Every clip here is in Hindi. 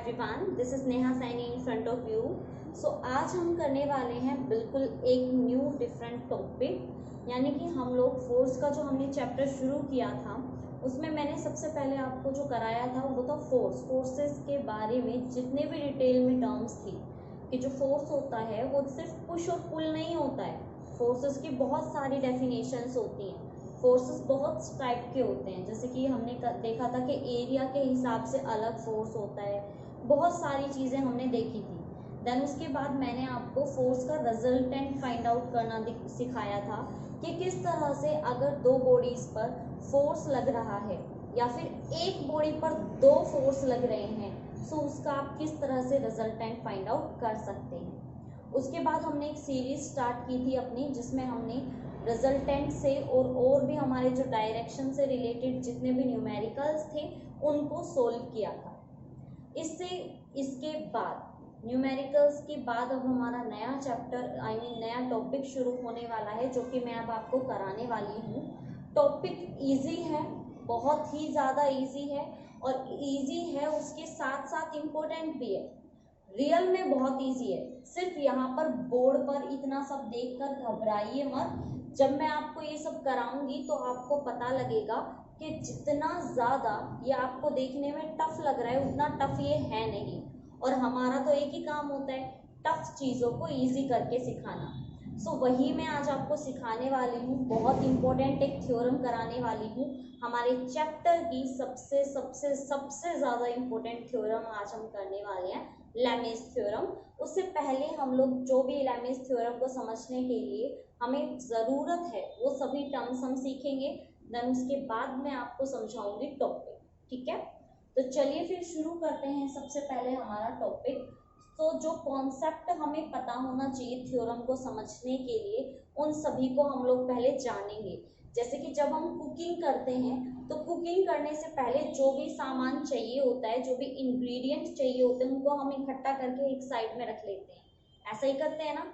Everyone, this is Neha Saini in front of you. So आज हम करने वाले हैं बिल्कुल एक न्यू डिफरेंट टॉपिक, यानी कि हम लोग फोर्स का जो हमने चैप्टर शुरू किया था उसमें मैंने सबसे पहले आपको जो कराया था वो था फोर्सेस के बारे में जितने भी डिटेल में टर्म्स थी कि जो फोर्स होता है वो सिर्फ पुश और पुल नहीं होता है। फोर्सेस की बहुत सारी डेफिनेशंस होती हैं। फोर्सेस बहुत टाइप के होते हैं, जैसे कि हमने देखा था कि एरिया के हिसाब से अलग फोर्स होता है। बहुत सारी चीज़ें हमने देखी थी। देन उसके बाद मैंने आपको फोर्स का रिजल्टेंट फाइंड आउट करना सिखाया था कि किस तरह से अगर दो बॉडीज़ पर फोर्स लग रहा है या फिर एक बॉडी पर दो फोर्स लग रहे हैं, सो उसका आप किस तरह से रिजल्टेंट फाइंड आउट कर सकते हैं। उसके बाद हमने एक सीरीज स्टार्ट की थी अपनी, जिसमें हमने रिजल्टेंट से और भी हमारे जो डायरेक्शन से रिलेटेड जितने भी न्यूमेरिकल्स थे उनको सोल्व किया था। इसके बाद न्यूमेरिकल्स के बाद अब हमारा नया चैप्टर नया टॉपिक शुरू होने वाला है, जो कि मैं अब आपको कराने वाली हूँ। टॉपिक इजी है, बहुत ही ज़्यादा इजी है, और इजी है उसके साथ साथ इम्पोर्टेंट भी है। रियल में बहुत इजी है। सिर्फ यहाँ पर बोर्ड पर इतना सब देखकर घबराइए मत। जब मैं आपको ये सब कराऊंगी तो आपको पता लगेगा कि जितना ज़्यादा ये आपको देखने में टफ लग रहा है उतना टफ ये है नहीं। और हमारा तो एक ही काम होता है, टफ चीज़ों को इजी करके सिखाना। सो वही मैं आज आपको सिखाने वाली हूँ। बहुत इंपॉर्टेंट एक थ्योरम कराने वाली हूँ। हमारे चैप्टर की सबसे सबसे सबसे ज़्यादा इम्पोर्टेंट थ्योरम आज हम करने वाले हैं, लैमेज थ्योरम। उससे पहले हम लोग जो भी लैमेज थ्योरम को समझने के लिए हमें ज़रूरत है वो सभी टर्म्स हम सीखेंगे। देन उसके बाद मैं आपको समझाऊंगी टॉपिक, ठीक है। तो चलिए फिर शुरू करते हैं। सबसे पहले हमारा टॉपिक, तो जो कॉन्सेप्ट हमें पता होना चाहिए थ्योरम को समझने के लिए, उन सभी को हम लोग पहले जानेंगे। जैसे कि जब हम कुकिंग करते हैं तो कुकिंग करने से पहले जो भी सामान चाहिए होता है, जो भी इंग्रेडिएंट चाहिए होते हैं, उनको हम इकट्ठा करके एक साइड में रख लेते हैं। ऐसा ही करते हैं ना,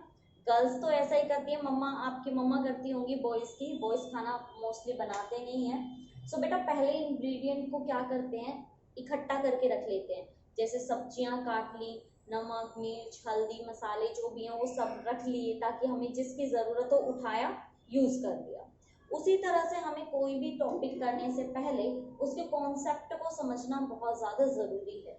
गर्ल्स तो ऐसा ही करती है। मम्मा, आपकी मम्मा करती होंगी बॉयज़ खाना मोस्टली बनाते नहीं हैं। सो बेटा पहले इंग्रेडिएंट को क्या करते हैं, इकट्ठा करके रख लेते हैं। जैसे सब्जियां काट ली, नमक मिर्च हल्दी मसाले जो भी हैं वो सब रख लिए, ताकि हमें जिसकी ज़रूरत हो उठाया, यूज़ कर लिया। उसी तरह से हमें कोई भी टॉपिक करने से पहले उसके कॉन्सेप्ट को समझना बहुत ज़्यादा ज़रूरी है।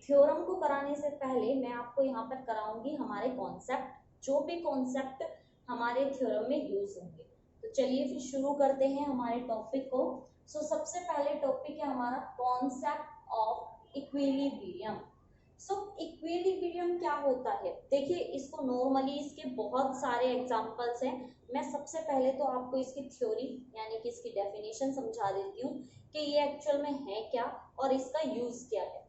थ्योरम को कराने से पहले मैं आपको यहाँ पर कराऊंगी हमारे कॉन्सेप्ट, जो भी कॉन्सेप्ट हमारे थ्योरम में यूज़ होंगे। तो चलिए फिर शुरू करते हैं हमारे टॉपिक को। सो सबसे पहले टॉपिक है हमारा concept of equilibrium. So equilibrium क्या होता है, देखिए इसको नॉर्मली इसके बहुत सारे एग्जांपल्स हैं। मैं सबसे पहले तो आपको इसकी थ्योरी यानी कि इसकी डेफिनेशन समझा देती हूँ कि ये एक्चुअल में है क्या और इसका यूज क्या है।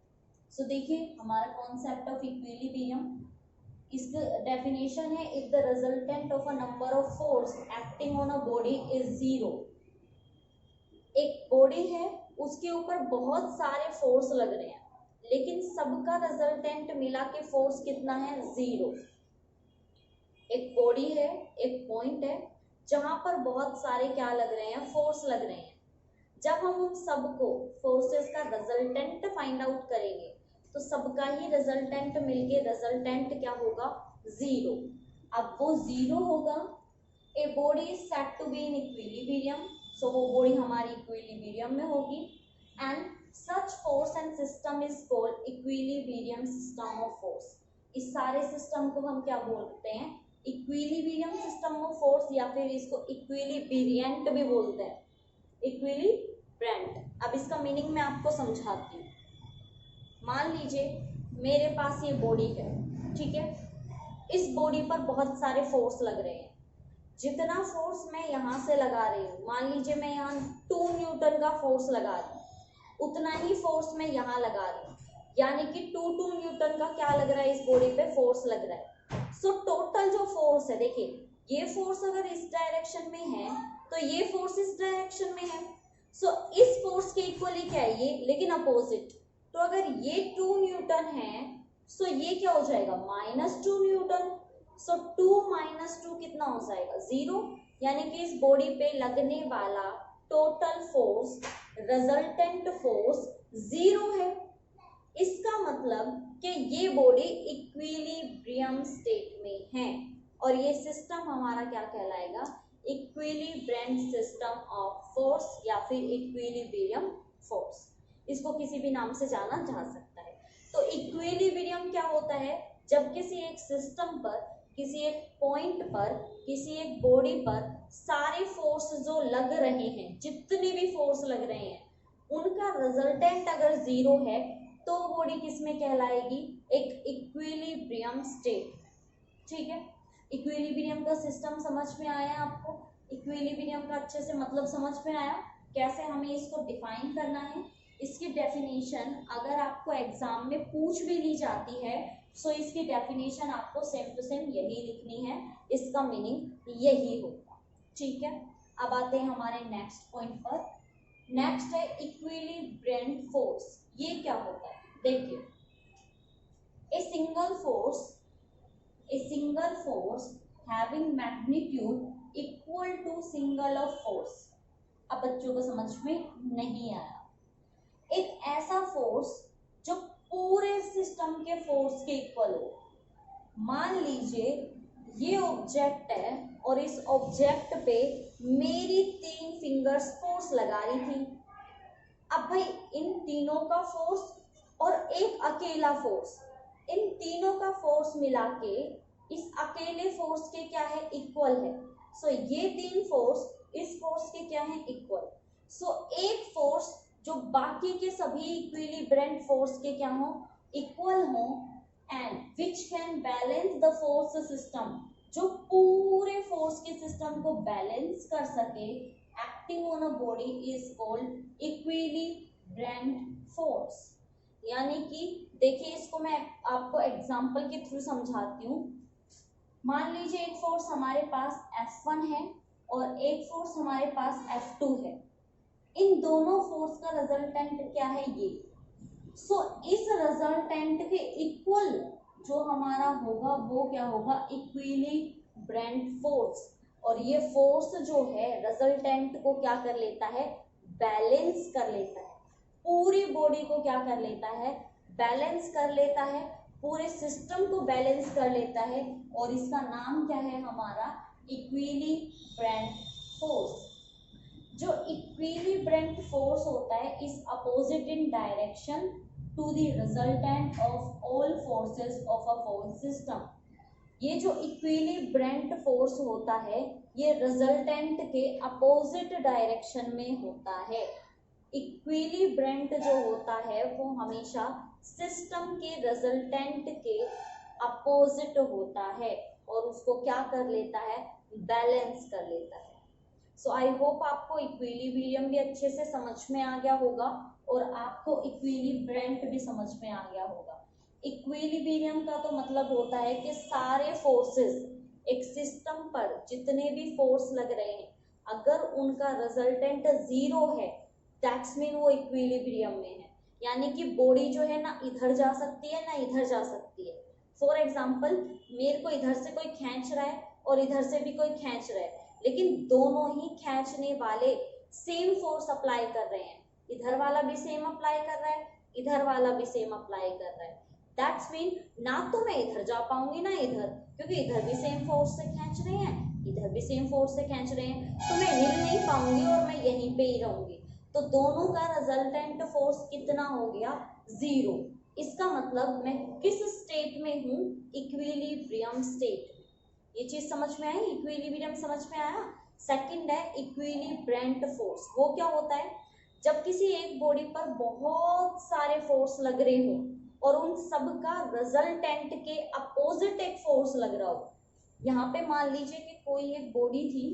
सो देखिए हमारा कॉन्सेप्ट ऑफ इक्विलिब्रियम, इसका डेफिनेशन है, if the resultant of a number of force acting on a body is zero. एक बॉडी है, उसके ऊपर बहुत सारे फोर्स लग रहे हैं, लेकिन सबका रिजल्टेंट मिला के फोर्स कितना है, जीरो। एक बॉडी है, एक पॉइंट है जहां पर बहुत सारे क्या लग रहे हैं, फोर्स लग रहे हैं। जब हम उन सबको फोर्सेस का रिजल्टेंट फाइंड आउट करेंगे तो सबका ही रिजल्टेंट मिलके रिजल्टेंट क्या होगा, जीरो। अब वो जीरो होगा, a body is said to be in equilibrium, so वो बॉडी हमारी इक्विलिब्रियम में होगी। And such force and system is called equilibrium system of force. इस सारे सिस्टम को हम क्या बोलते हैं, इक्विलिब्रियम सिस्टम ऑफ फोर्स, या फिर इसको इक्विलिब्रियंट भी बोलते हैं, इक्विलिब्रियंट। अब इसका मीनिंग मैं आपको समझाती हूँ। मान लीजिए मेरे पास ये बॉडी है, ठीक है। इस बॉडी पर बहुत सारे फोर्स लग रहे हैं। जितना फोर्स मैं यहाँ से लगा रही हूँ, मान लीजिए मैं यहाँ 2 न्यूटन का फोर्स लगा रही हूँ, उतना ही फोर्स मैं यहाँ लगा रही हूँ, यानी कि 2 न्यूटन का क्या लग रहा है, इस बॉडी पे फोर्स लग रहा है। सो टोटल जो फोर्स है, देखिए ये फोर्स अगर इस डायरेक्शन में है तो ये फोर्स इस डायरेक्शन में है। सो इस फोर्स के इक्वली क्या है ये, लेकिन अपोजिट। तो अगर ये 2 न्यूटन है, सो ये क्या हो जाएगा, -2 न्यूटन। सो 2 - 2 कितना हो जाएगा, 0। यानी कि इस बॉडी पे लगने वाला टोटल फोर्स, रिजल्टेंट फोर्स 0 है। इसका मतलब कि ये बॉडी इक्विलिब्रियम स्टेट में है और ये सिस्टम हमारा क्या कहलाएगा, इक्विलिब्रेंट सिस्टम ऑफ फोर्स या फिर इक्विलिब्रियम फोर्स, इसको किसी भी नाम से जाना जा सकता है। तो इक्विलिब्रियम क्या होता है, जब किसी एक सिस्टम पर, किसी एक पॉइंट पर, किसी एक बॉडी पर सारे फोर्स जो लग रहे हैं, जितने भी फोर्स लग रहे हैं, उनका रिजल्टेंट अगर जीरो है तो बॉडी किस में कहलाएगी, एक इक्विलिब्रियम स्टेट। ठीक है, इक्विलिब्रियम का सिस्टम समझ में आया आपको, इक्विलिब्रियम का अच्छे से मतलब समझ में आया, कैसे हमें इसको डिफाइन करना है। इसकी डेफिनेशन अगर आपको एग्जाम में पूछ भी ली जाती है सो इसकी डेफिनेशन आपको सेम टू सेम यही लिखनी है, इसका मीनिंग यही होगा। ठीक है, अब आते हैं हमारे नेक्स्ट पॉइंट पर। नेक्स्ट है इक्विलिब्रेंट फोर्स। ये क्या होता है, देखिए, ए single force having magnitude equal to single of force। अब बच्चों को समझ में नहीं आया, एक ऐसा फोर्स जो पूरे सिस्टम के फोर्स के इक्वल हो। मान लीजिए ये ऑब्जेक्ट है और इस ऑब्जेक्ट पे मेरी 3 फिंगर्स फोर्स लगा रही थी। अब भाई इन तीनों का फोर्स और एक अकेला फोर्स, इन तीनों का फोर्स मिला के इस अकेले फोर्स के क्या है, इक्वल है। सो ये 3 फोर्स इस फोर्स के क्या है, इक्वल। सो एक फोर्स जो बाकी के सभी इक्विलिब्रेंट फोर्स के क्या हो, इक्वल हो, and which can balance the force system, जो पूरे फोर्स के सिस्टम को बैलेंस कर सके, acting on a body is called equilibrant force. यानी कि देखिए, इसको मैं आपको एग्जांपल के थ्रू समझाती हूँ। मान लीजिए एक फोर्स हमारे पास F1 है और एक फोर्स हमारे पास F2 है। इन दोनों फोर्स का रिजल्टेंट क्या है, ये। सो इस रिजल्टेंट के इक्वल जो हमारा होगा वो क्या होगा, इक्विलिब्रेंट फोर्स। और ये फोर्स जो है रिजल्टेंट को क्या कर लेता है, बैलेंस कर लेता है, पूरी बॉडी को क्या कर लेता है, बैलेंस कर लेता है, पूरे सिस्टम को बैलेंस कर लेता है, और इसका नाम क्या है हमारा, इक्विलिब्रेंट फोर्स। जो इक्विलिब्रेंट फोर्स होता है is opposite in direction to the resultant of all forces of a force system. ये जो इक्विलिब्रेंट फोर्स होता है ये रिजल्टेंट के अपोजिट डायरेक्शन में होता है। इक्विलिब्रेंट जो होता है वो हमेशा सिस्टम के रिजल्टेंट के अपोजिट होता है और उसको क्या कर लेता है, बैलेंस कर लेता है। सो आई होप आपको इक्विलिब्रियम भी अच्छे से समझ में आ गया होगा और आपको इक्विलिब्रेंट भी समझ में आ गया होगा। इक्विलिब्रियम का तो मतलब होता है कि सारे फोर्सेस एक सिस्टम पर जितने भी फोर्स लग रहे हैं अगर उनका रिजल्टेंट जीरो है दैट्स मीन वो इक्विलिब्रियम में है। यानी कि बॉडी जो है ना इधर जा सकती है ना इधर जा सकती है। फॉर एग्जाम्पल मेरे को इधर से कोई खींच रहा है और इधर से भी कोई खींच रहा है, लेकिन दोनों ही खींचने वाले सेम फोर्स अप्लाई कर रहे हैं। इधर वाला भी सेम अप्लाई कर रहा है, इधर वाला भी सेम अप्लाई कर रहा है। दैट्स मीन ना तो मैं इधर जा पाऊंगी ना इधर, क्योंकि इधर भी सेम फोर्स से खींच रहे हैं, इधर भी सेम फोर्स से खींच रहे हैं, तो मैं हिल नहीं पाऊंगी और मैं यहीं पे ही रहूंगी। तो दोनों का रिजल्टेंट फोर्स कितना हो गया, जीरो। इसका मतलब मैं किस स्टेट में हूँ, इक्विलिब्रियम स्टेट। ये चीज समझ में आई, इक्विलिब्रियम समझ में आया। सेकंड है इक्विलिब्रेंट फोर्स। वो क्या होता है, जब किसी एक बॉडी पर बहुत सारे फोर्स लग रहे हो और उन सब का रिजल्टेंट के अपोजिट एक फोर्स लग रहा हो। यहाँ पे मान लीजिए कि कोई एक बॉडी थी,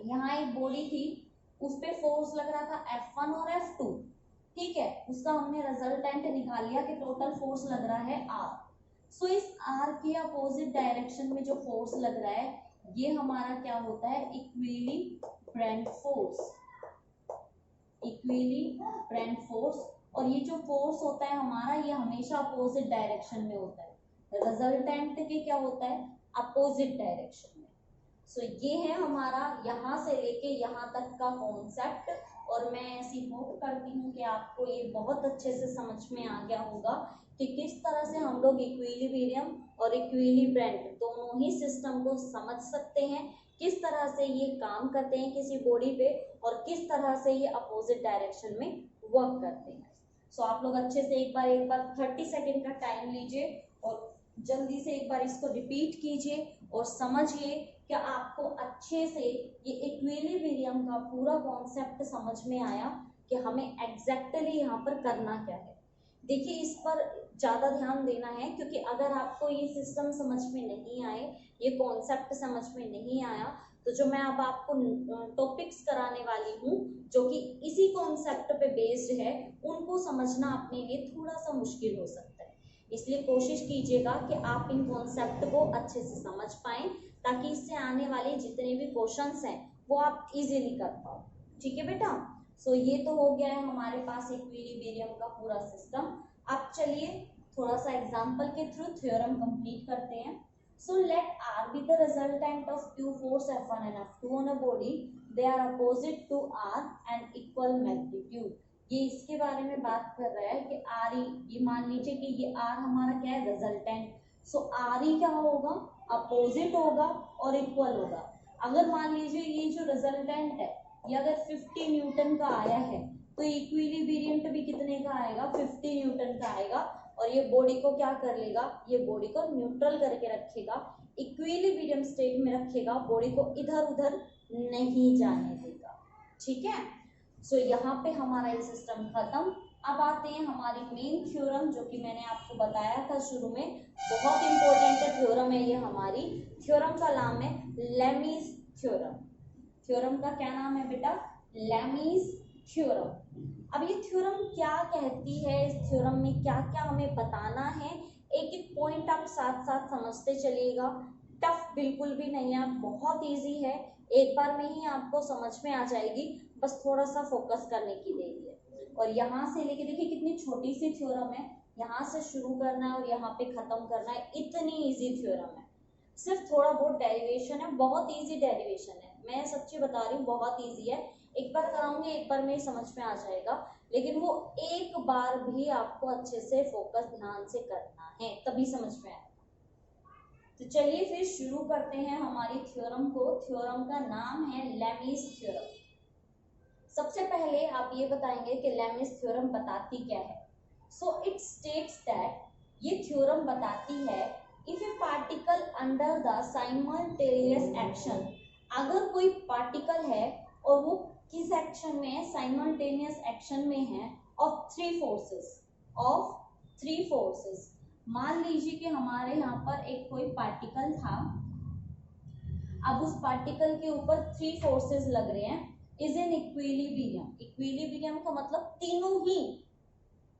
यहाँ एक बॉडी थी, उस पे फोर्स लग रहा था F1 और F2, ठीक है। उसका हमने रिजल्टेंट निकाल लिया कि टोटल फोर्स लग रहा है R। सो इस R के अपोजिट डायरेक्शन में जो फोर्स लग रहा है ये हमारा क्या होता है, इक्विलिब्रेंट फोर्स। इक्विलिब्रेंट फोर्स। और ये जो फोर्स होता है हमारा ये हमेशा अपोजिट डायरेक्शन में होता है, रिजल्टेंट के क्या होता है, अपोजिट डायरेक्शन में। सो ये है हमारा यहाँ से लेके यहाँ तक का कॉन्सेप्ट और मैं ऐसी होप करती हूँ कि आपको ये बहुत अच्छे से समझ में आ गया होगा कि किस तरह से हम लोग इक्विलिब्रियम और इक्विलिब्रेंट दोनों ही सिस्टम को समझ सकते हैं, किस तरह से ये काम करते हैं किसी बॉडी पे और किस तरह से ये अपोजिट डायरेक्शन में वर्क करते हैं। सो आप लोग अच्छे से एक बार 30 सेकेंड का टाइम लीजिए और जल्दी से एक बार इसको रिपीट कीजिए और समझिए कि आपको अच्छे से ये इक्विलिब्रियम का पूरा कॉन्सेप्ट समझ में आया कि हमें एग्जैक्टली यहाँ पर करना क्या है। देखिए इस पर ज़्यादा ध्यान देना है, क्योंकि अगर आपको ये सिस्टम समझ में नहीं आए, ये कॉन्सेप्ट समझ में नहीं आया, तो जो मैं अब आपको टॉपिक्स कराने वाली हूँ जो कि इसी कॉन्सेप्ट पे बेस्ड है, उनको समझना अपने लिए थोड़ा सा मुश्किल हो सकता है। इसलिए कोशिश कीजिएगा कि आप इन कॉन्सेप्ट को अच्छे से समझ पाएं, ताकि इससे आने वाले जितने भी क्वेश्चंस हैं वो आप इजीली कर पाओ। ठीक है बेटा। सो ये तो हो गया है हमारे पास इक्विलिब्रियम का पूरा सिस्टम। अब चलिए थोड़ा सा एग्जांपल के थ्रू थ्योरम कंप्लीट करते हैं। So let R be the resultant of two force F1 and F2 on a body. They are opposite to R and equal magnitude. ये इसके बारे में बात कर रहा है कि RE, ये मान लीजिए कि ये R हमारा क्या है, रिजल्टेंट। सो RE क्या होगा, अपोजिट होगा और इक्वल होगा। अगर मान लीजिए ये जो रिजल्टेंट है ये अगर 50 न्यूटन का आया है, तो इक्विलिब्रियम भी कितने का आएगा, 50 न्यूटन का आएगा। और ये बॉडी को क्या कर लेगा, ये बॉडी को न्यूट्रल करके रखेगा, इक्विलिब्रियम स्टेट में रखेगा, बॉडी को इधर उधर नहीं जाने देगा। ठीक है। सो यहाँ पे हमारा ये सिस्टम खत्म। अब आते हैं हमारी मेन थ्योरम, जो कि मैंने आपको बताया था शुरू में, बहुत इंपॉर्टेंट थ्योरम है ये हमारी। थ्योरम का नाम है लेमीज थ्योरम। थ्योरम का क्या नाम है बेटा, लेमीज थ्योरम। अब ये थ्योरम क्या कहती है, इस थ्योरम में क्या क्या हमें बताना है, एक एक पॉइंट आप साथ साथ समझते चलिएगा। टफ बिल्कुल भी नहीं है, बहुत इजी है, एक बार में ही आपको समझ में आ जाएगी, बस थोड़ा सा फोकस करने की देरी है। और यहाँ से लेके देखिए कितनी छोटी सी थ्योरम है, यहाँ से शुरू करना है और यहाँ पे खत्म करना है, इतनी इजी थ्योरम है। सिर्फ थोड़ा बहुत डेरिवेशन है, बहुत इजी डेरिवेशन है, मैं सच्ची बता रही हूँ, बहुत इजी है। एक बार कराऊंगी, एक बार में ही समझ में आ जाएगा, लेकिन वो एक बार भी आपको अच्छे से फोकस ध्यान से करना है, तभी समझ में आएगा। तो चलिए फिर शुरू करते हैं हमारी थ्योरम को। थ्योरम का नाम है लेमीज थ्योरम। सबसे पहले आप ये बताएंगे कि लेमीज थ्योरम बताती क्या है। सो इट स्टेट्स दैट, ये थ्योरम बताती है, if A particle under the simultaneous action, अगर कोई पार्टिकल है और वो किस एक्शन में है, साइमल्टेनियस एक्शन में है, ऑफ थ्री फोर्सेस। मान लीजिए कि हमारे यहाँ पर एक कोई पार्टिकल था, अब उस पार्टिकल के ऊपर 3 फोर्सेस लग रहे हैं, इज इन इक्विलिब्रियम। इक्विलिब्रियम का मतलब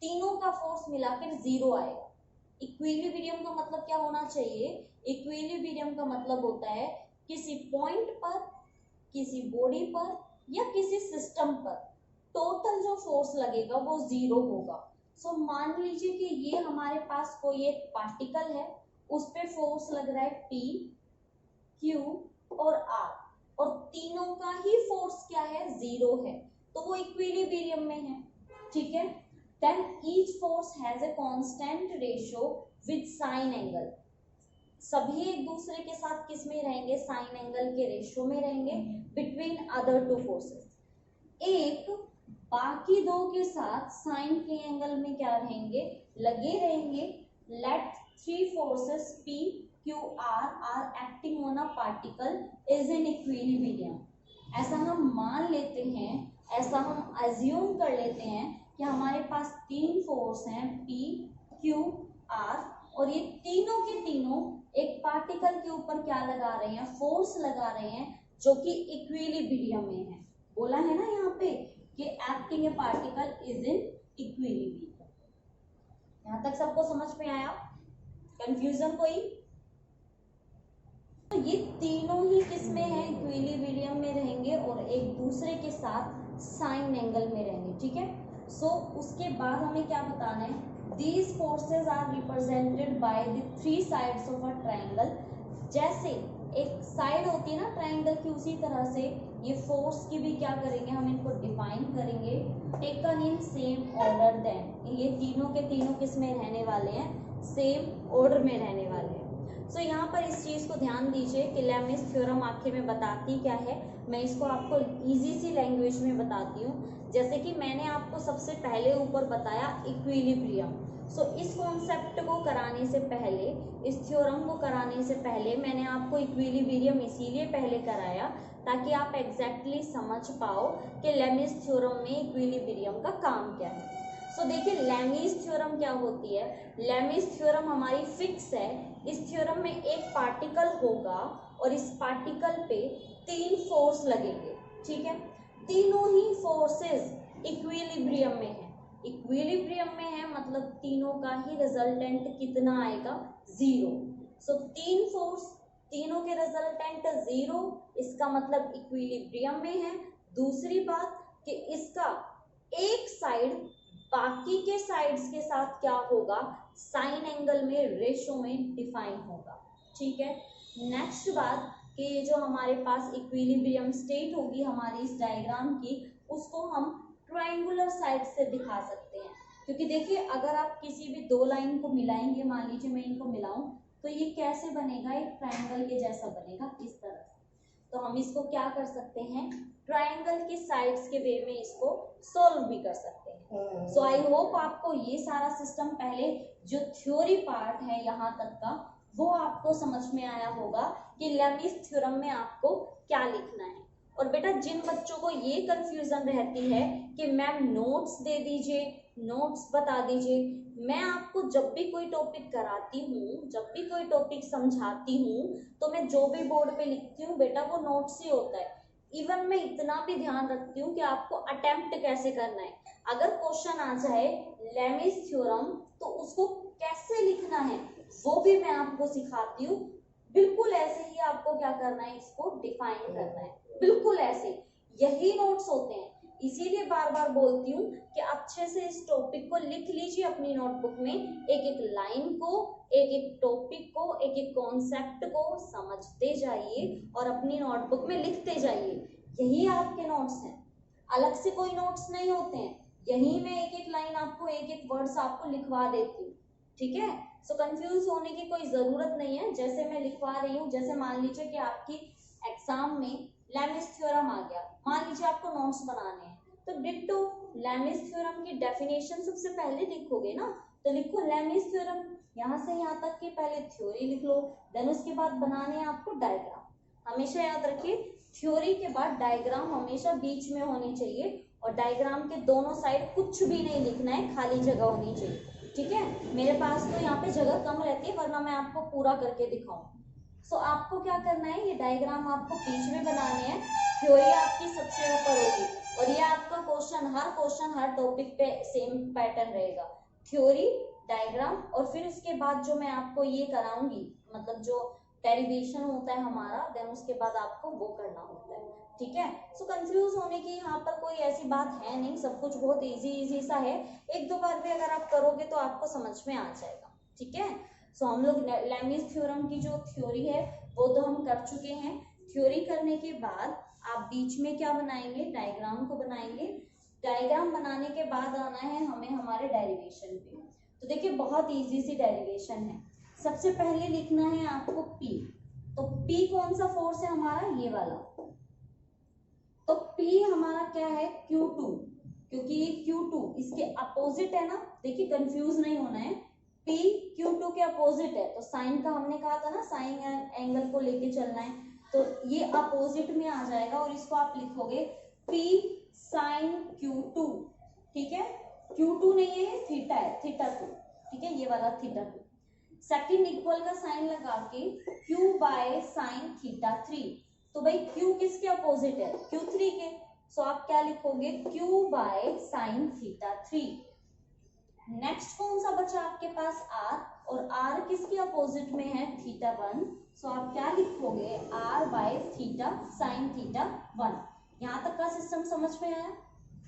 तीनों का फोर्स मिलाकर 0 आएगा। इक्विलिब्रियम का मतलब क्या होना चाहिए, इक्विलिब्रियम का मतलब होता है किसी पॉइंट पर, किसी बॉडी पर या किसी सिस्टम पर टोटल जो फोर्स लगेगा वो 0 होगा। सो मान लीजिए कि ये हमारे पास कोई एक पार्टिकल है, उस पे फोर्स लग रहा है P, Q और R, और तीनों का ही फोर्स क्या है, 0 है, तो वो इक्विलिब्रियम में है। ठीक है। Then each force has a constant ratio with sine angle. सभी एक दूसरे के साथ किस में रहेंगे, साइन एंगल के रेशियो में रहेंगे बिटवीन अदर 2 फोर्सेस। एक बाकी 2 के साथ साइन के एंगल में क्या रहेंगे, लगे रहेंगे। Let 3 forces P, Q, R are acting on a particle is in equilibrium। ऐसा हम मान लेते हैं, ऐसा हम अज्यूम कर लेते हैं कि हमारे पास 3 फोर्स हैं P, Q, R, और ये तीनों के तीनों एक पार्टिकल के ऊपर क्या लगा रहे हैं, फोर्स लगा रहे हैं, जो कि इक्विलिब्रियम में है। बोला है ना यहाँ पे कि acting A particle is in equilibrium. यहाँ तक सबको समझ में आया, कंफ्यूजन कोई? तो ये तीनों ही किस में है, इक्विलिब्रियम में रहेंगे और एक दूसरे के साथ साइन एंगल में रहेंगे। ठीक है। सो उसके बाद हमें क्या बताना है, These forces are represented by the 3 sides of a triangle। जैसे एक साइड होती है ना ट्राइंगल की, उसी तरह से ये फोर्स की भी क्या करेंगे, हम इनको डिफाइन करेंगे, taken in same order then. ये तीनों के तीनों किस में रहने वाले हैं, सेम ऑर्डर में रहने वाले हैं। सो यहाँ पर इस चीज़ को ध्यान दीजिए कि लेमिस थ्योरम आखिर में बताती क्या है। मैं इसको आपको इजी सी लैंग्वेज में बताती हूँ। जैसे कि मैंने आपको सबसे पहले ऊपर बताया इक्विलिब्रियम। सो इस कॉन्सेप्ट को कराने से पहले, इस थ्योरम को कराने से पहले मैंने आपको इक्विलिब्रियम इसीलिए पहले कराया ताकि आप एग्जैक्टली समझ पाओ कि लेमिस थ्योरम में इक्विलिब्रियम का काम क्या है। सो देखिए लेमिस थ्योरम क्या होती है। लेमिस थ्योरम हमारी फिक्स है। इस थ्योरम में एक पार्टिकल होगा और इस पार्टिकल पे 3 फोर्स लगेंगे, ठीक है। तीनों ही फोर्सेस इक्विलिब्रियम में है। इक्विलिब्रियम में है मतलब तीनों का ही रिजल्टेंट कितना आएगा, 0। सो 3 फोर्स, तीनों के रिजल्टेंट 0, इसका मतलब इक्विलिब्रियम में है। दूसरी बात कि इसका एक साइड बाकी के साइड्स के साथ क्या होगा, साइन एंगल में, रेशो में डिफाइन होगा, ठीक है। नेक्स्ट बात कि जो हमारे पास इक्विलिब्रियम स्टेट होगी हमारी इस डायग्राम की, उसको हम ट्रायंगुलर साइड से दिखा सकते हैं। क्योंकि देखिए अगर आप किसी भी दो लाइन को मिलाएंगे, मान लीजिए मैं इनको मिलाऊं, तो ये कैसे बनेगा, एक ट्रायंगल के जैसा बनेगा, इस तरह से। तो हम इसको क्या कर सकते हैं, ट्रायंगल की साइड्स के वे में इसको सॉल्व भी कर सकते हैं। सो आई होप आपको ये सारा सिस्टम, पहले जो थ्योरी पार्ट है यहाँ तक का, वो आपको समझ में आया होगा कि लेमिस थ्योरम में आपको क्या लिखना है। और बेटा जिन बच्चों को ये कंफ्यूजन रहती है कि मैम नोट्स दे दीजिए, नोट्स बता दीजिए, मैं आपको जब भी कोई टॉपिक कराती हूँ, जब भी कोई टॉपिक समझाती हूँ, तो मैं जो भी बोर्ड पे लिखती हूँ बेटा वो नोट्स ही होता है। इवन मैं इतना भी ध्यान रखती हूँ कि आपको अटेम्प्ट कैसे करना है। अगर क्वेश्चन आ जाए लेमिस थ्योरम तो उसको कैसे लिखना है वो भी मैं आपको सिखाती हूँ। बिल्कुल ऐसे ही आपको क्या करना है, इसको डिफाइन करना है, बिल्कुल ऐसे। यही नोट्स होते हैं, इसीलिए बार बार बोलती हूँ कि अच्छे से इस टॉपिक को लिख लीजिए अपनी नोटबुक में, एक एक लाइन को, एक एक टॉपिक को, एक एक कॉन्सेप्ट को समझते जाइए और अपनी नोटबुक में लिखते जाइए। यही आपके नोट्स हैं, अलग से कोई नोट्स नहीं होते हैं। यही मैं एक एक लाइन आपको, एक एक वर्ड्स आपको लिखवा देती हूँ, ठीक है। सो कंफ्यूज होने की कोई जरूरत नहीं है। जैसे मैं लिखवा रही हूँ, जैसे मान लीजिए कि आपकी एग्जाम में लेमिस थ्योरम आ गया, मान लीजिए आपको नोट्स बनाने हैं, तो डिट्टो लेमिस थ्योरम की डेफिनेशन सबसे पहले लिखोगे ना, तो लिखो लेमिस थ्योरम, यहाँ से यहाँ तक की पहले थ्योरी लिख लो, देन उसके बाद बनाने हैं आपको डायग्राम। हमेशा याद रखिए थ्योरी के बाद डायग्राम हमेशा बीच में होनी चाहिए, और डायग्राम के दोनों साइड कुछ भी नहीं लिखना है, खाली जगह होनी चाहिए, ठीक है। मेरे पास तो यहाँ पे जगह कम रहती है, वरना मैं आपको पूरा करके दिखाऊं। सो आपको क्या करना है, ये डायग्राम आपको बीच में बनाने हैं, थ्योरी आपकी सबसे ऊपर होगी, और ये आपका क्वेश्चन हर टॉपिक पे सेम पैटर्न रहेगा, थ्योरी, डायग्राम, और फिर उसके बाद जो मैं आपको ये कराऊंगी, मतलब जो डेरिवेशन होता है हमारा, देन उसके बाद आपको वो करना होता है, ठीक है। सो कंफ्यूज होने की यहाँ पर कोई ऐसी बात है नहीं, सब कुछ बहुत इजी सा है। एक दो बार भी अगर आप करोगे तो आपको समझ में आ जाएगा, ठीक है। सो हम लोग लेमिस थ्योरम की जो थ्योरी है वो तो हम कर चुके हैं। थ्योरी करने के बाद आप बीच में क्या बनाएंगे, डायग्राम को बनाएंगे। डायग्राम बनाने के बाद आना है हमें हमारे डेरिवेशन पे। तो देखिए बहुत इजी सी डेरिवेशन है। सबसे पहले लिखना है आपको P। तो P कौन सा फोर्स है हमारा, ये वाला। तो P हमारा क्या है, Q2, क्योंकि ये Q2 इसके अपोजिट है ना, देखिए कंफ्यूज नहीं होना है, P Q2 के अपोजिट है। तो साइन का हमने कहा था ना, साइन एंगल को लेके चलना है, तो ये अपोजिट में आ जाएगा, और इसको आप लिखोगे P साइन Q2, ठीक है। Q2 नहीं है, थीटा है, θ2, ठीक है, ये वाला θ2। सेकंड इक्वल का साइन लगा के Q बाय साइन θ3। तो भाई Q किसके अपोजिट है, Q3 के। सो आप क्या लिखोगे, Q बाय साइन θ3। नेक्स्ट कौन सा बचा आपके पास, R, और R किसके अपोजिट में है, θ1। सो आप क्या लिखोगे, R बाय थीटा साइन θ1। यहाँ तक का सिस्टम समझ में आया,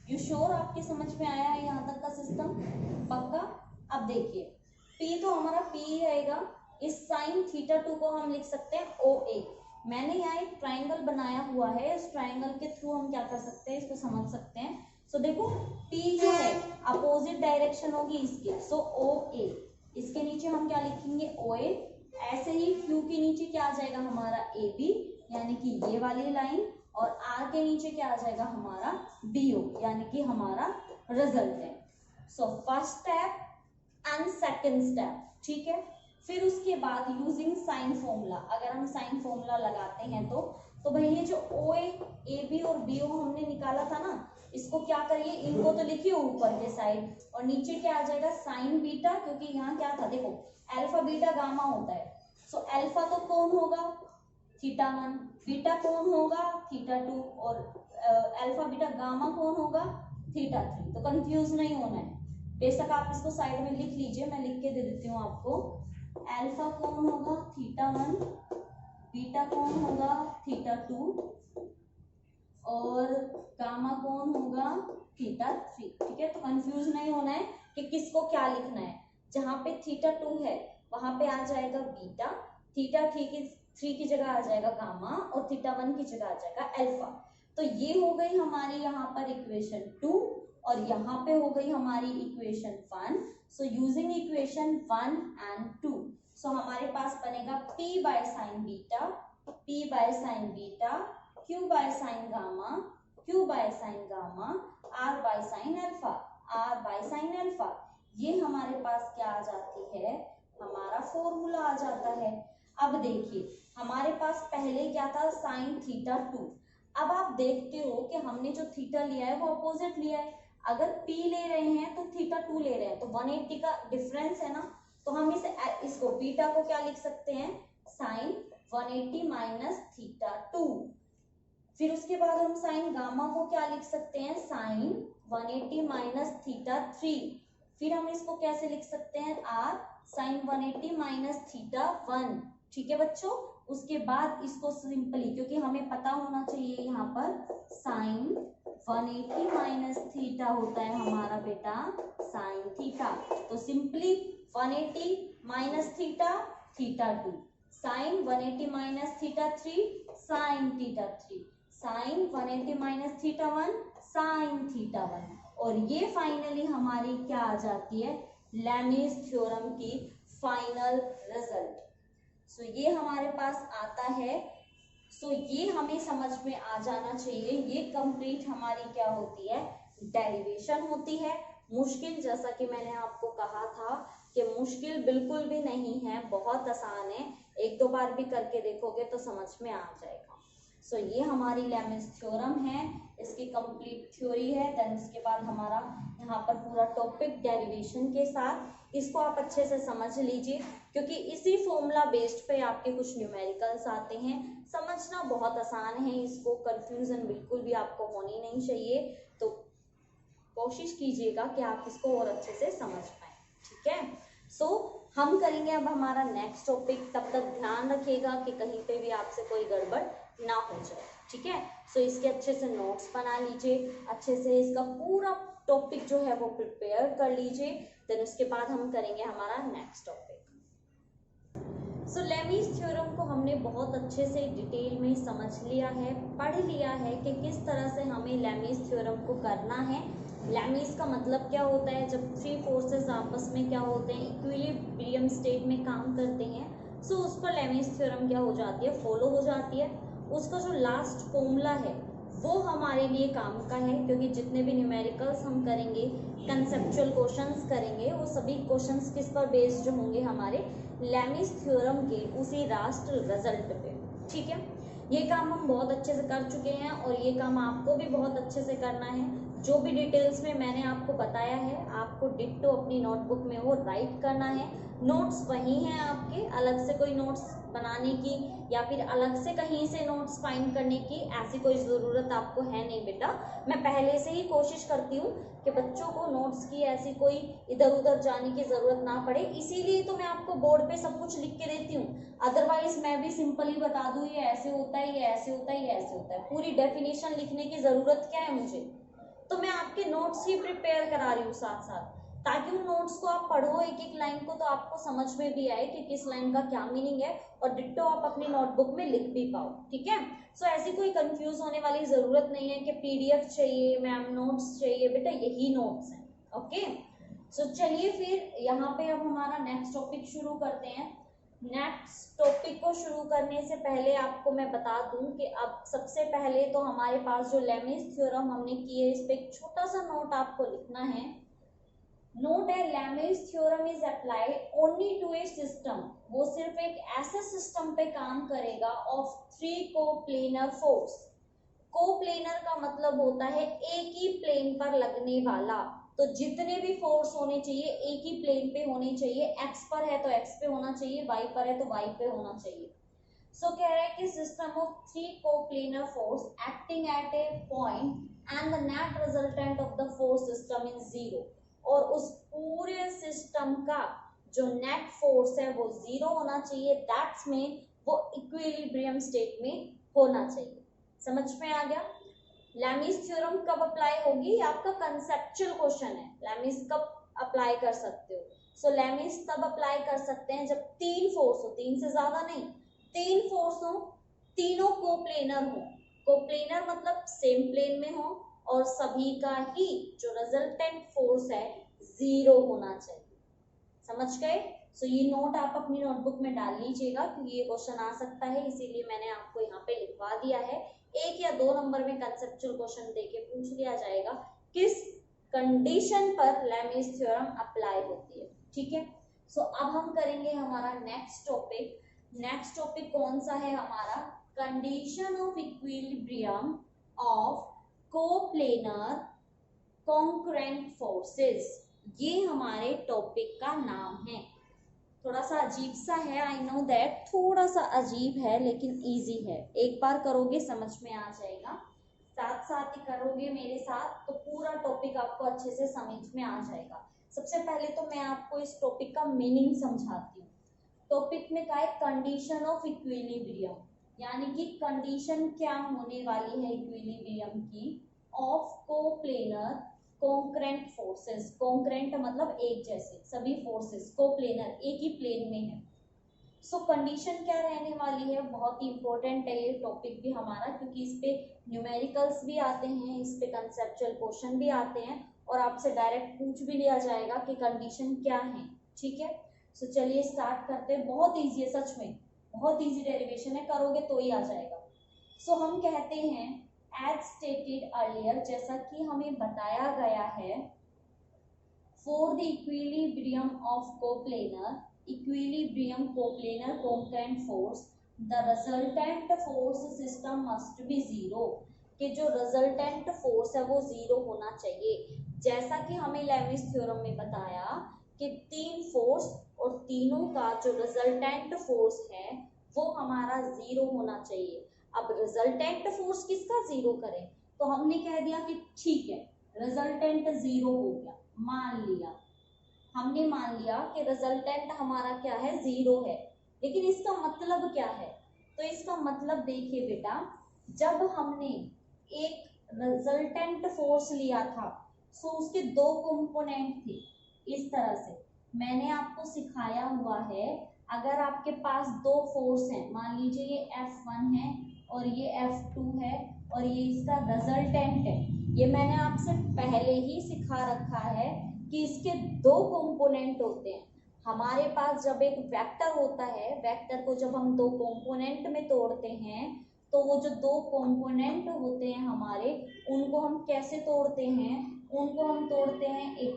यू श्योर आपके समझ में आया है यहाँ तक का सिस्टम, पक्का। अब देखिए P तो हमारा P ही रहेगा, इस साइन θ2 को हम लिख सकते हैं OA। मैंने यहाँ एक ट्राइंगल बनाया हुआ है, इस ट्राइंगल के थ्रू हम क्या कर सकते हैं, इसको समझ सकते हैं। सो देखो P जो है अपोजिट डायरेक्शन होगी इसके, सो OA, इसके नीचे हम क्या लिखेंगे OA। ऐसे ही Q के नीचे क्या आ जाएगा हमारा AB, यानी कि ये वाली लाइन, और R के नीचे क्या आ जाएगा हमारा BO, यानी कि हमारा रिजल्ट है। So first step and second step, ठीक है। फिर उसके बाद यूजिंग साइन फॉर्मूला, अगर हम साइन फॉर्मूला लगाते हैं तो भाई ये जो OA, AB और BO हमने निकाला था ना, इसको क्या करिए, इनको तो लिखिए ऊपर के साइड, और नीचे क्या आ जाएगा साइन बीटा, क्योंकि यहाँ क्या था देखो अल्फा बीटा गामा होता है। सो अल्फा तो कौन होगा θ1, बीटा कौन होगा θ2, और अल्फा बीटा गामा कौन होगा θ3। तो कंफ्यूज नहीं होना है, बेशक आप इसको साइड में लिख लीजिए, मैं लिख के दे देती हूँ आपको। अल्फा कौन होगा θ1, बीटा कौन होगा θ2, और गामा कौन होगा θ3, ठीक है। तो कंफ्यूज नहीं होना है कि किसको क्या लिखना है। जहां पे θ2 है वहां पे आ जाएगा बीटा, θ3 की जगह आ जाएगा गामा, और θ1 की जगह आ जाएगा अल्फा। तो ये हो गई हमारी यहाँ पर इक्वेशन 2, और यहाँ पे हो गई हमारी equation 1। So using equation 1 and 2, सो हमारे पास बनेगा P by sine beta, P by sine beta, Q by sine gamma, Q by sine gamma, R by sine alpha, R by sine alpha. ये हमारे पास क्या आ जाती है, हमारा फॉर्मूला आ जाता है। अब देखिए हमारे पास पहले क्या था साइन θ2। अब आप देखते हो कि हमने जो थीटा लिया है वो अपोजिट लिया है। अगर P ले रहे हैं तो θ2 ले रहे हैं, तो 180 का डिफरेंस है ना, तो हम इसको बीटा को क्या लिख सकते हैं, साइन 180 माइनस θ2। फिर उसके बाद हम साइन गामा को क्या लिख सकते हैं, साइन 180 माइनस θ3। फिर हम इसको कैसे लिख सकते हैं, R साइन 180 माइनस θ1, ठीक है बच्चों। उसके बाद इसको सिंपली, क्योंकि हमें पता होना चाहिए यहाँ पर साइन 180 माइनस थीटा होता है हमारा बेटा साइन थीटा, तो simply 180 minus theta θ2, sine 180 minus θ3 sine θ3, sine 180 minus θ1 sine θ1, और ये फाइनली हमारी क्या आ जाती है, लेमीज थ्योरम की फाइनल रिजल्ट। सो ये हमारे पास आता है। सो ये हमें समझ में आ जाना चाहिए, ये कंप्लीट हमारी क्या होती है, डेरिवेशन होती है। मुश्किल, जैसा कि मैंने आपको कहा था कि मुश्किल बिल्कुल भी नहीं है, बहुत आसान है, एक दो बार भी करके देखोगे तो समझ में आ जाएगा। सो ये हमारी लेमीज थ्योरम है, इसकी कंप्लीट थ्योरी है। देन उसके बाद हमारा यहाँ पर पूरा टॉपिक डेरिवेशन के साथ, इसको आप अच्छे से समझ लीजिए, क्योंकि इसी फॉर्मूला बेस्ड पे आपके कुछ न्यूमेरिकल्स आते हैं। समझना बहुत आसान है, इसको कंफ्यूजन बिल्कुल भी आपको होनी नहीं चाहिए। तो कोशिश कीजिएगा कि आप इसको और अच्छे से समझ पाए, ठीक है। सो हम करेंगे अब हमारा नेक्स्ट टॉपिक, तब तक ध्यान रखिएगा कि कहीं पे भी आपसे कोई गड़बड़ ना हो जाए, ठीक है। सो इसके अच्छे से नोट्स बना लीजिए, अच्छे से इसका पूरा टॉपिक जो है वो प्रिपेयर कर लीजिए। देन उसके बाद हम करेंगे हमारा नेक्स्ट टॉपिक। सो लेमीज थ्योरम को हमने बहुत अच्छे से डिटेल में समझ लिया है, पढ़ लिया है कि किस तरह से हमें लेमीज थ्योरम को करना है। लेमीज का मतलब क्या होता है, जब थ्री फोर्सेस आपस में क्या होते हैं, इक्विलिब्रियम स्टेट में काम करते हैं। सो उस पर लेमीज थ्योरम क्या हो जाती है, फॉलो हो जाती है। उसका जो लास्ट फॉर्मूला है वो हमारे लिए काम का है, क्योंकि जितने भी न्यूमेरिकल्स हम करेंगे, कंसेप्चुअल क्वेश्चंस करेंगे, वो सभी क्वेश्चंस किस पर बेस्ड होंगे, हमारे लेमीज थ्योरम के उसी लास्ट रिजल्ट पे, ठीक है। ये काम हम बहुत अच्छे से कर चुके हैं, और ये काम आपको भी बहुत अच्छे से करना है। जो भी डिटेल्स में मैंने आपको बताया है, आपको डिट्टो अपनी नोटबुक में वो राइट करना है। नोट्स वही हैं आपके, अलग से कोई नोट्स बनाने की या फिर अलग से कहीं से नोट्स फाइंड करने की ऐसी कोई ज़रूरत आपको है नहीं बेटा। मैं पहले से ही कोशिश करती हूँ कि बच्चों को नोट्स की ऐसी कोई इधर उधर जाने की ज़रूरत ना पड़े, इसीलिए तो मैं आपको बोर्ड पे सब कुछ लिख के देती हूँ। अदरवाइज मैं भी सिंपली बता दूँ ये ऐसे होता है, ये ऐसे होता है, ये ऐसे होता है, पूरी डेफिनेशन लिखने की ज़रूरत क्या है मुझे। तो मैं आपके नोट्स ही प्रिपेयर करा रही हूँ साथ साथ, ताकि उन नोट्स को आप पढ़ो एक एक लाइन को, तो आपको समझ में भी आए कि किस लाइन का क्या मीनिंग है, और डिट्टो आप अपनी नोटबुक में लिख भी पाओ। ठीक है, सो ऐसी कोई कंफ्यूज होने वाली जरूरत नहीं है कि पीडीएफ चाहिए मैम, नोट्स चाहिए, बेटा यही नोट्स हैं। ओके, सो चलिए फिर यहाँ पे अब हमारा नेक्स्ट टॉपिक शुरू करते हैं। नेक्स्ट टॉपिक को शुरू करने से पहले आपको मैं बता दूं कि अब सबसे पहले तो हमारे पास जो लेमिस थ्योरम हमने की है, इस पे एक छोटा सा नोट आपको लिखना है। नोट है, Lami's theorem is applied only to a system, वो सिर्फ एक ऐसे सिस्टम पे काम करेगा ऑफ 3 कोप्लेनर फोर्स। कोप्लेनर का मतलब होता है एक ही प्लेन पर लगने वाला, तो जितने भी फोर्स होने चाहिए एक ही प्लेन पे होने चाहिए। एक्स पर है तो एक्स पे होना चाहिए, वाई पर है तो वाई पे होना चाहिए। सो कह रहा है कि system of 3 coplanar force acting at A point and the net resultant of the force system is 0, और उस पूरे सिस्टम का जो नेट फोर्स है वो 0 होना चाहिए। दैट्स मीन वो इक्विलिब्रियम स्टेट में होना चाहिए। समझ में आ गया? लेमिस थ्योरम कब अप्लाई होगी, आपका कंसेप्चुअल क्वेश्चन है, लेमिस कब अप्लाई कर सकते हो। सो लेमिस तब अप्लाई कर सकते हैं जब 3 फोर्स हो, 3 से ज्यादा नहीं, 3 फोर्स हो, तीनों कोप्लेनर हो। कोप्लेनर मतलब सेम प्लेन में हो, और सभी का ही जो रिजल्टेंट फोर्स है 0 होना चाहिए। समझ गए? सो ये नोट आप अपनी नोटबुक में डाल लीजिएगा, क्योंकि ये क्वेश्चन आ सकता है, इसीलिए मैंने आपको यहाँ पे लिखवा दिया है। 1 या 2 नंबर में कंसेप्चुअल क्वेश्चन देके पूछ लिया जाएगा किस कंडीशन पर लेमिस थ्योरम अप्लाई होती है। ठीक है, सो अब हम करेंगे हमारा नेक्स्ट टॉपिक। नेक्स्ट टॉपिक कौन सा है हमारा? Condition of equilibrium of coplanar concurrent forces, ये हमारे टॉपिक का नाम है। थोड़ा सा अजीब सा है, आई नो दैट, थोड़ा सा अजीब है लेकिन इजी है। एक बार करोगे समझ में आ जाएगा, साथ साथ ही करोगे मेरे साथ तो पूरा टॉपिक आपको अच्छे से समझ में आ जाएगा। सबसे पहले तो मैं आपको इस टॉपिक का मीनिंग समझाती हूँ। टॉपिक में क्या है? कंडीशन ऑफ इक्विलिब्रियम, यानी कि कंडीशन क्या होने वाली है इक्विलिब्रियम की of coplanar concurrent forces. Concurrent मतलब एक जैसे, सभी फोर्सेस कोप्लेनर एक ही प्लेन में है। सो कंडीशन क्या रहने वाली है? बहुत ही इंपॉर्टेंट है ये टॉपिक भी हमारा, क्योंकि इस पे न्यूमेरिकल्स भी आते हैं, इस पे कंसेप्चुअल क्वेश्चन भी आते हैं, और आपसे डायरेक्ट पूछ भी लिया जाएगा कि कंडीशन क्या है। ठीक है, सो चलिए स्टार्ट करते हैं। बहुत ईजी है, सच में बहुत ईजी डेरिवेशन है, करोगे तो ही आ जाएगा। सो हम कहते हैं एज स्टेटेड अर्लियर, जैसा कि हमें बताया गया है, for the equilibrium of coplanar, equilibrium coplanar concurrent force, the resultant force system must be 0, कि जो रिजल्टेंट फोर्स है वो 0 होना चाहिए। जैसा कि हमें लेमिस थ्योरम में बताया कि 3 फोर्स और तीनों का जो रिजल्टेंट फोर्स है वो हमारा 0 होना चाहिए। अब रिजल्टेंट फोर्स किसका 0 करें? तो हमने कह दिया कि ठीक है रिजल्टेंट 0 हो गया, मान लिया, हमने मान लिया कि रिजल्टेंट हमारा क्या है? 0 है। लेकिन इसका मतलब क्या है? तो इसका मतलब देखिए बेटा, जब हमने एक रिजल्टेंट फोर्स लिया था तो उसके 2 कंपोनेंट थे। इस तरह से मैंने आपको सिखाया हुआ है, अगर आपके पास 2 फोर्स हैं, मान लीजिए ये F1 है और ये F2 है और ये इसका रिजल्टेंट है, ये मैंने आपसे पहले ही सिखा रखा है कि इसके 2 कंपोनेंट होते हैं। हमारे पास जब एक वेक्टर होता है, वेक्टर को जब हम 2 कंपोनेंट में तोड़ते हैं तो वो जो 2 कंपोनेंट होते हैं हमारे, उनको हम कैसे तोड़ते हैं? उनको हम तोड़ते हैं एक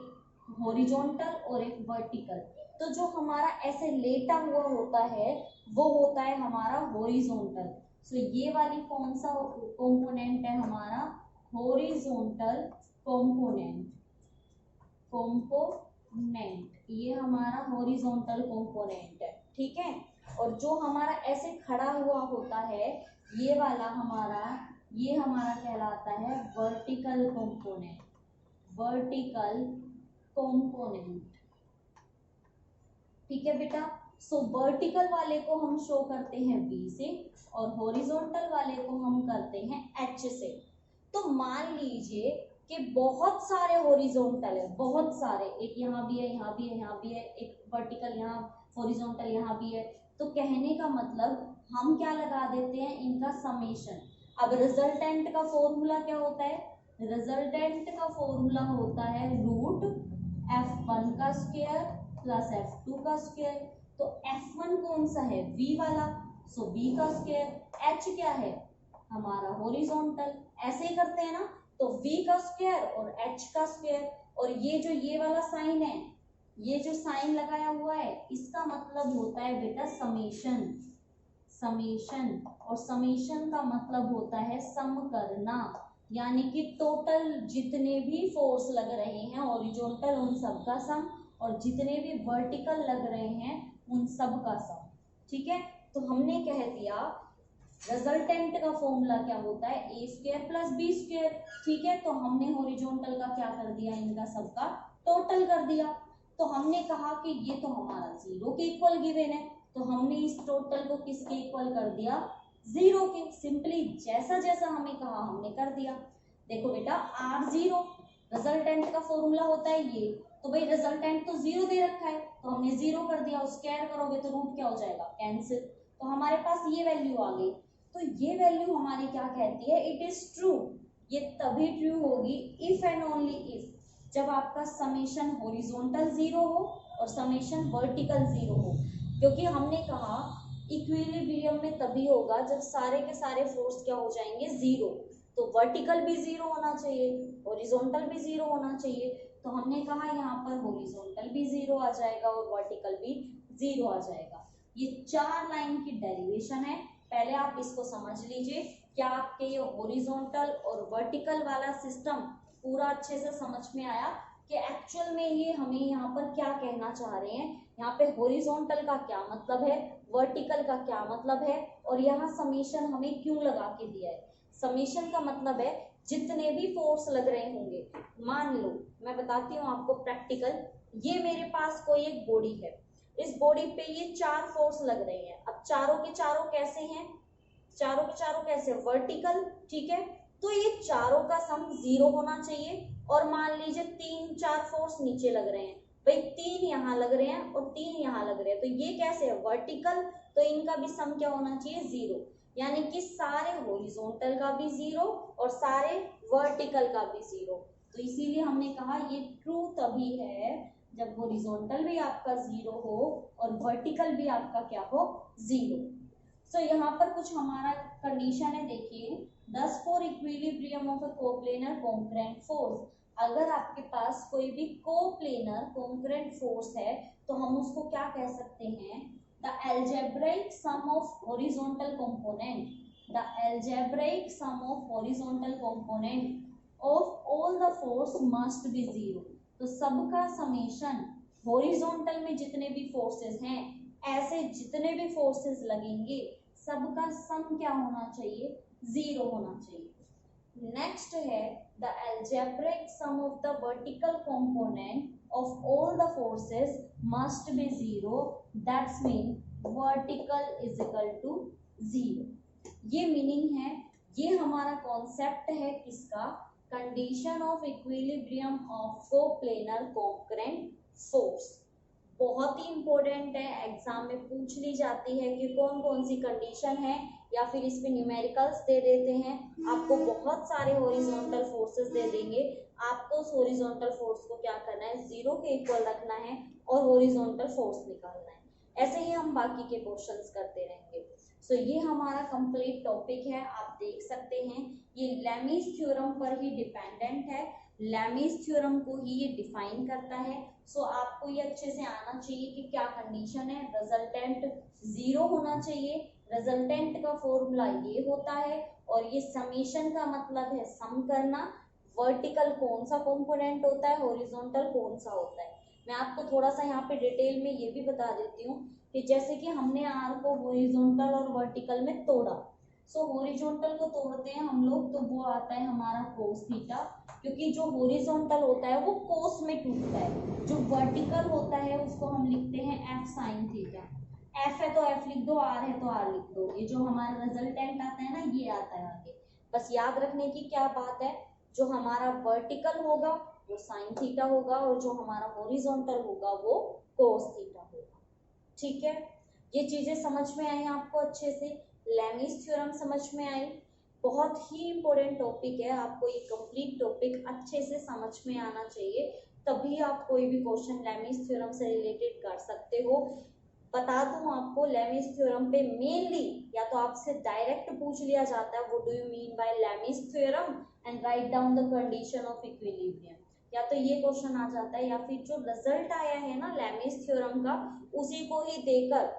हॉरिजॉन्टल और एक वर्टिकल। तो जो हमारा ऐसे लेटा हुआ होता है वो होता है हमारा हॉरिजॉन्टल। सो ये वाली कौन सा कंपोनेंट है हमारा? हॉरिजॉन्टल कंपोनेंट, ये हमारा हॉरिजॉन्टल कंपोनेंट है। ठीक है, और जो हमारा ऐसे खड़ा हुआ होता है ये वाला हमारा, ये हमारा कहलाता है वर्टिकल कंपोनेंट, वर्टिकल कंपोनेंट। ठीक है बेटा, सो वर्टिकल वाले को हम शो करते हैं V से और हॉरिजॉन्टल वाले को हम करते हैं H से। तो मान लीजिए कि बहुत सारे हॉरिजॉन्टल है, बहुत सारे, एक यहाँ भी है, यहाँ भी है, यहाँ भी है, एक वर्टिकल यहाँ, हॉरिजॉन्टल यहाँ भी है। तो कहने का मतलब हम क्या लगा देते हैं, इनका समेशन। अब रिजल्टेंट का फॉर्मूला क्या होता है, रिजल्टेंट का फॉर्मूला होता है रूट f1 का स्क्वायर प्लस f2 का स्क्वायर। तो f1 कौन सा है, v वाला, सो v का स्क्वायर, h क्या है हमारा हॉरिजॉन्टल, ऐसे ही करते हैं ना। तो v का स्क्वायर और h का स्क्वायर, और ये जो ये वाला साइन है, ये जो साइन लगाया हुआ है, इसका मतलब होता है बेटा समेशन, समेशन, और समेशन का मतलब होता है सम करना, यानी कि टोटल जितने भी फोर्स लग रहे हैं हॉरिजॉन्टल उन सब का सम, और जितने भी वर्टिकल लग रहे हैं उन सब का सम। ठीक है, तो हमने कह दिया रिजल्टेंट का फॉर्मूला क्या होता है, ए स्क्वायर प्लस बी स्क्वायर। ठीक है, तो हमने हॉरिजॉन्टल का क्या कर दिया, इनका सबका टोटल कर दिया। तो हमने कहा कि ये तो हमारा जीरो के इक्वल गिवन है, तो हमने इस टोटल को किसके इक्वल कर दिया, जीरो के। सिंपली जैसा जैसा हमें कहा हमने कर दिया। देखो बेटा आर जीरो, रिजल्टेंट का फॉर्मूला होता है ये, तो भाई रिजल्टेंट तो जीरो दे रखा है, तो हमने जीरो कर दिया, स्क्वायर करोगे तो रूट क्या हो जाएगा, कैंसिल, तो हमारे पास ये वैल्यू आ गई। तो ये वैल्यू हमारी क्या कहती है, इट इज ट्रू। ये तभी ट्रू होगी इफ एंड ओनली इफ, जब आपका समेशन हॉरिजॉन्टल जीरो हो और समेशन वर्टिकल जीरो हो। क्योंकि हमने कहा इक्विलिब्रियम में तभी होगा जब सारे के सारे फोर्स क्या हो जाएंगे, जीरो। तो वर्टिकल भी जीरो होना चाहिए, हॉरिजॉन्टल भी जीरो होना चाहिए। तो हमने कहा यहाँ पर हॉरिजॉन्टल भी जीरो आ जाएगा और वर्टिकल भी जीरो आ जाएगा। ये 4 लाइन की डेरिवेशन है, पहले आप इसको समझ लीजिए। क्या आपके ये हॉरिजॉन्टल और वर्टिकल वाला सिस्टम पूरा अच्छे से समझ में आया कि एक्चुअल में ये हमें यहाँ पर क्या कहना चाह रहे हैं, यहाँ पे हॉरिजॉन्टल का क्या मतलब है, वर्टिकल का क्या मतलब है, और यहाँ समेशन हमें क्यों लगा के दिया है। समेशन का मतलब है जितने भी फोर्स लग रहे होंगे, मान लो मैं बताती हूँ आपको प्रैक्टिकल, ये मेरे पास कोई एक बॉडी है, इस बॉडी पे ये 4 फोर्स लग रहे हैं। अब चारों के चारों कैसे हैं, चारों के चारों कैसे, वर्टिकल। ठीक है, तो ये चारों का सम जीरो होना चाहिए। और मान लीजिए 3-4 फोर्स नीचे लग रहे हैं, भाई 3 यहाँ लग रहे हैं और 3 यहाँ लग रहे हैं, तो ये कैसे है, वर्टिकल, तो इनका भी सम क्या होना चाहिए, जीरो। यानी कि सारे हॉरिजॉन्टल का भी जीरो और सारे वर्टिकल का भी जीरो। तो इसीलिए हमने कहा ये ट्रू तभी है जब हॉरिजॉन्टल भी आपका जीरो हो और वर्टिकल भी आपका क्या हो, जीरो। सो यहाँ पर कुछ हमारा कंडीशन है, देखिए दस for equilibrium of a coplanar concurrent force. अगर आपके पास कोई भी कोप्लेनर कॉन्करेंट फोर्स है तो हम उसको क्या कह सकते हैं, the algebraic sum of horizontal component, the algebraic sum of horizontal component of all the force must be zero. तो सबका समेशन हॉरिजॉन्टल में जितने भी फोर्सेस हैं, ऐसे जितने भी फोर्सेस लगेंगे सबका सम क्या होना चाहिए, जीरो होना चाहिए। नेक्स्ट है the algebraic sum of the vertical component of all the forces must be zero, that's mean vertical is equal to zero. ये मीनिंग है, ये हमारा कॉन्सेप्ट है किसका, condition of equilibrium of coplanar concurrent force. बहुत ही इंपॉर्टेंट है, एग्जाम में पूछ ली जाती है कि कौन कौन सी कंडीशन है, या फिर इस पे न्यूमेरिकल्स दे देते हैं, आपको बहुत सारे हॉरिजॉन्टल फोर्सेस दे देंगे, आपको उस हॉरिजॉन्टल फोर्स को क्या करना है, जीरो के इक्वल रखना है और हॉरिजॉन्टल फोर्स निकालना है। ऐसे ही हम बाकी के क्वेश्चंस करते रहेंगे। सो ये हमारा कंप्लीट टॉपिक है, आप देख सकते हैं ये लैमीज थ्योरम पर ही डिपेंडेंट है, लैमीज थ्योरम को ही ये डिफाइन करता है। सो आपको ये अच्छे से आना चाहिए कि क्या कंडीशन है, रिजल्टेंट जीरो होना चाहिए, रिजल्टेंट का फॉर्मूला ये होता है, और ये समेशन का मतलब है सम करना, वर्टिकल कौन सा कंपोनेंट होता है, हॉरिजॉन्टल कौन सा होता है। मैं आपको थोड़ा सा यहाँ पे डिटेल में ये भी बता देती हूँ कि जैसे कि हमने आर को हॉरिजॉन्टल और वर्टिकल में तोड़ा, सो हॉरिजॉन्टल को तोड़ते हैं हम लोग तो वो आता है हमारा कोस थीटा, क्योंकि जो हॉरिजॉन्टल होता है वो कोस में टूटता है, जो वर्टिकल होता है उसको हम लिखते हैं एफ साइन थीटा। एफ है तो एफ लिख दो, आर है तो आर लिख दो, ये जो हमारा रिजल्टेंट आता है ना ये आता है आगे। बस याद रखने की क्या बात है, जो हमारा वर्टिकल होगा वो साइन थीटा होगा और जो हमारा हॉरिजॉन्टल होगा वो कोस थीटा होगा। ठीक है, ये चीजें समझ में आई आपको अच्छे से? लेमीज थ्योरम समझ में आई? बहुत ही इंपॉर्टेंट टॉपिक है, आपको ये कंप्लीट टॉपिक अच्छे से समझ में आना चाहिए, तभी आप कोई भी क्वेश्चन लेमीज थ्योरम से रिलेटेड कर सकते हो। बता दूं आपको, लेमीज थ्योरम पे मेनली या तो आपसे डायरेक्ट पूछ लिया जाता है what do you mean by Lami's theorem and write down the condition of equilibrium, या तो ये क्वेश्चन आ जाता है, या फिर जो रिजल्ट आया है ना लेमीज थ्योरम का उसी को ही देकर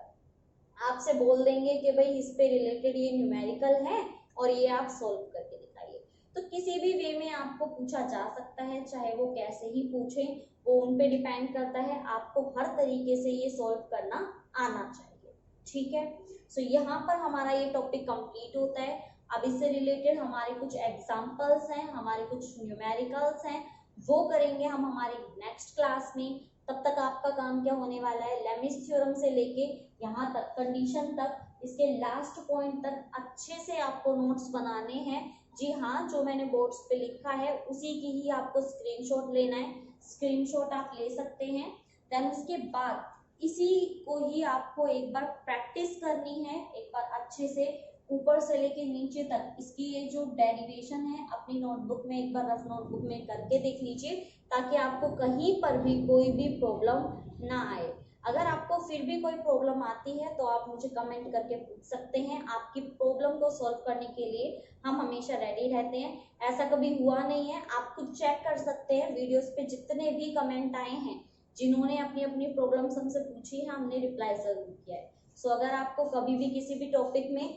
आपसे बोल देंगे कि भाई इस पे रिलेटेड ये न्यूमेरिकल है और ये आप सॉल्व करके दिखाइए। तो किसी भी वे में आपको पूछा जा सकता है, चाहे वो कैसे ही पूछे, वो उन पे डिपेंड करता है, आपको हर तरीके से ये सॉल्व करना आना चाहिए। ठीक है, सो यहाँ पर हमारा ये टॉपिक कंप्लीट होता है। अब इससे रिलेटेड हमारे कुछ एग्जाम्पल्स हैं, हमारे कुछ न्यूमेरिकल्स हैं, वो करेंगे हम हमारे नेक्स्ट क्लास में। तब तक आपका काम क्या होने वाला है, लेमीज थ्योरम से लेके यहाँ तक कंडीशन तक, इसके लास्ट पॉइंट तक अच्छे से आपको नोट्स बनाने हैं। जी हाँ, जो मैंने बोर्ड्स पे लिखा है उसी की ही आपको स्क्रीनशॉट लेना है, स्क्रीनशॉट आप ले सकते हैं। देन उसके बाद इसी को ही आपको एक बार प्रैक्टिस करनी है, एक बार अच्छे से ऊपर से लेके नीचे तक इसकी ये जो डेरिवेशन है अपनी नोटबुक में एक बार रफ नोटबुक में करके देख लीजिए, ताकि आपको कहीं पर भी कोई भी प्रॉब्लम ना आए। अगर आपको फिर भी कोई प्रॉब्लम आती है तो आप मुझे कमेंट करके पूछ सकते हैं, आपकी प्रॉब्लम को सॉल्व करने के लिए हम हमेशा रेडी रहते हैं। ऐसा कभी हुआ नहीं है, आप खुद चेक कर सकते हैं वीडियोस पे जितने भी कमेंट आए हैं, जिन्होंने अपनी अपनी प्रॉब्लम्स हमसे पूछी है हमने रिप्लाई जरूर किया है। सो अगर आपको कभी भी किसी भी टॉपिक में,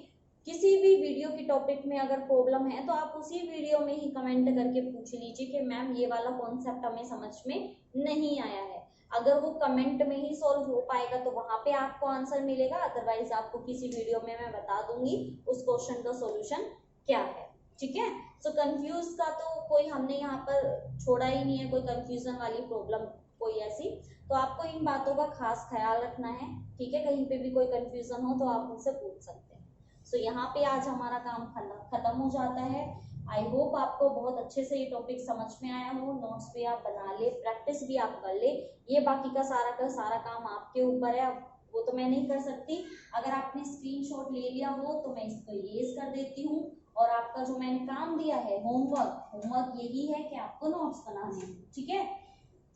किसी भी वीडियो की टॉपिक में अगर प्रॉब्लम है तो आप उसी वीडियो में ही कमेंट करके पूछ लीजिए कि मैम ये वाला कॉन्सेप्ट हमें समझ में नहीं आया है। अगर वो कमेंट में ही सॉल्व हो पाएगा तो वहां पे आपको आंसर मिलेगा, अदरवाइज आपको किसी वीडियो में मैं बता दूंगी उस क्वेश्चन का सॉल्यूशन क्या है। ठीक है, सो कंफ्यूज का तो कोई हमने यहाँ पर छोड़ा ही नहीं है, कोई कंफ्यूजन वाली प्रॉब्लम कोई ऐसी, तो आपको इन बातों का खास ख्याल रखना है। ठीक है, कहीं पे भी कोई कंफ्यूजन हो तो आप मुझसे पूछ सकते हैं। सो यहाँ पे आज हमारा काम खत्म हो जाता है। आई होप आपको बहुत अच्छे से ये टॉपिक समझ में आया हो, नोट्स भी आप बना ले, प्रैक्टिस भी आप कर ले। ये बाकी का सारा काम आपके ऊपर है, वो तो मैं नहीं कर सकती। अगर आपने स्क्रीनशॉट ले लिया हो तो मैं इसको इरेज कर देती हूँ, और आपका जो मैंने काम दिया है होमवर्क यही है कि आपको नोट्स बनाने हैं। ठीक है,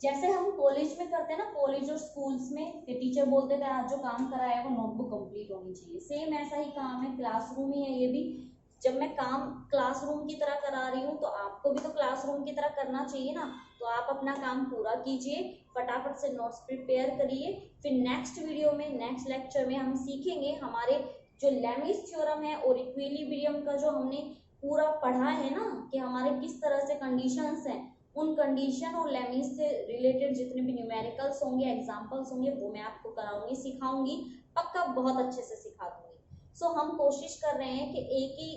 जैसे हम कॉलेज में करते हैं ना, कॉलेज और स्कूल्स में टीचर बोलते थे आज जो काम कराया है वो नोटबुक कंप्लीट होनी चाहिए, सेम ऐसा ही काम है, क्लासरूम ही है ये भी। जब मैं काम क्लासरूम की तरह करा रही हूँ तो आपको भी तो क्लासरूम की तरह करना चाहिए ना। तो आप अपना काम पूरा कीजिए, फटाफट से नोट्स प्रिपेयर करिए, फिर नेक्स्ट वीडियो में, नेक्स्ट लेक्चर में हम सीखेंगे हमारे जो लेमीज थ्योरम है और इक्विलिब्रियम का जो हमने पूरा पढ़ा है ना, कि हमारे किस तरह से कंडीशंस हैं, उन कंडीशन और लेमीज से रिलेटेड जितने भी न्यूमेरिकल्स होंगे, एग्जांपल्स होंगे, वो मैं आपको कराऊंगी, सिखाऊंगी, पक्का बहुत अच्छे से सिखा दूंगी। सो हम कोशिश कर रहे हैं कि एक ही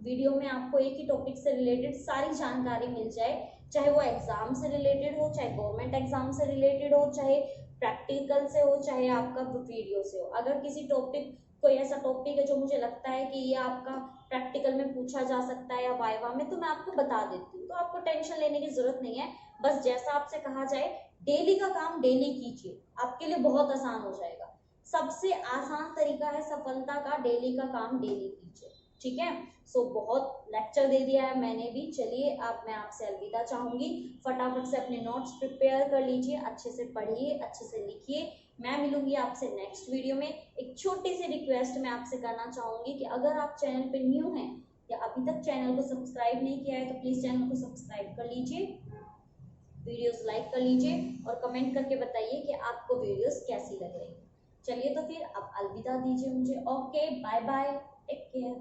वीडियो में आपको एक ही टॉपिक से रिलेटेड सारी जानकारी मिल जाए, चाहे वो एग्जाम से रिलेटेड हो, चाहे गवर्नमेंट एग्जाम से रिलेटेड हो, चाहे प्रैक्टिकल से हो, चाहे आपका वीडियो से हो। अगर किसी टॉपिक, कोई ऐसा टॉपिक है जो मुझे लगता है कि ये आपका प्रैक्टिकल में पूछा जा सकता है या वाइवा में, तो मैं आपको बता देती हूँ, तो आपको टेंशन लेने की जरूरत नहीं है। बस जैसा आपसे कहा जाए डेली का काम डेली कीजिए, आपके लिए बहुत आसान हो जाएगा। सबसे आसान तरीका है सफलता का, डेली का काम डेली कीजिए। ठीक है, सो बहुत लेक्चर दे दिया है मैंने भी, चलिए अब मैं आपसे अलविदा चाहूंगी। फटाफट से अपने नोट्स प्रिपेयर कर लीजिए, अच्छे से पढ़िए, अच्छे से लिखिए। मैं मिलूंगी आपसे नेक्स्ट वीडियो में। एक छोटी सी रिक्वेस्ट मैं आपसे करना चाहूंगी कि अगर आप चैनल पे न्यू हैं या अभी तक चैनल को सब्सक्राइब नहीं किया है तो प्लीज चैनल को सब्सक्राइब कर लीजिए, वीडियोस लाइक कर लीजिए और कमेंट करके बताइए कि आपको वीडियोस कैसी लग रही है। चलिए तो फिर अब अलविदा दीजिए मुझे। Okay, bye bye, take care.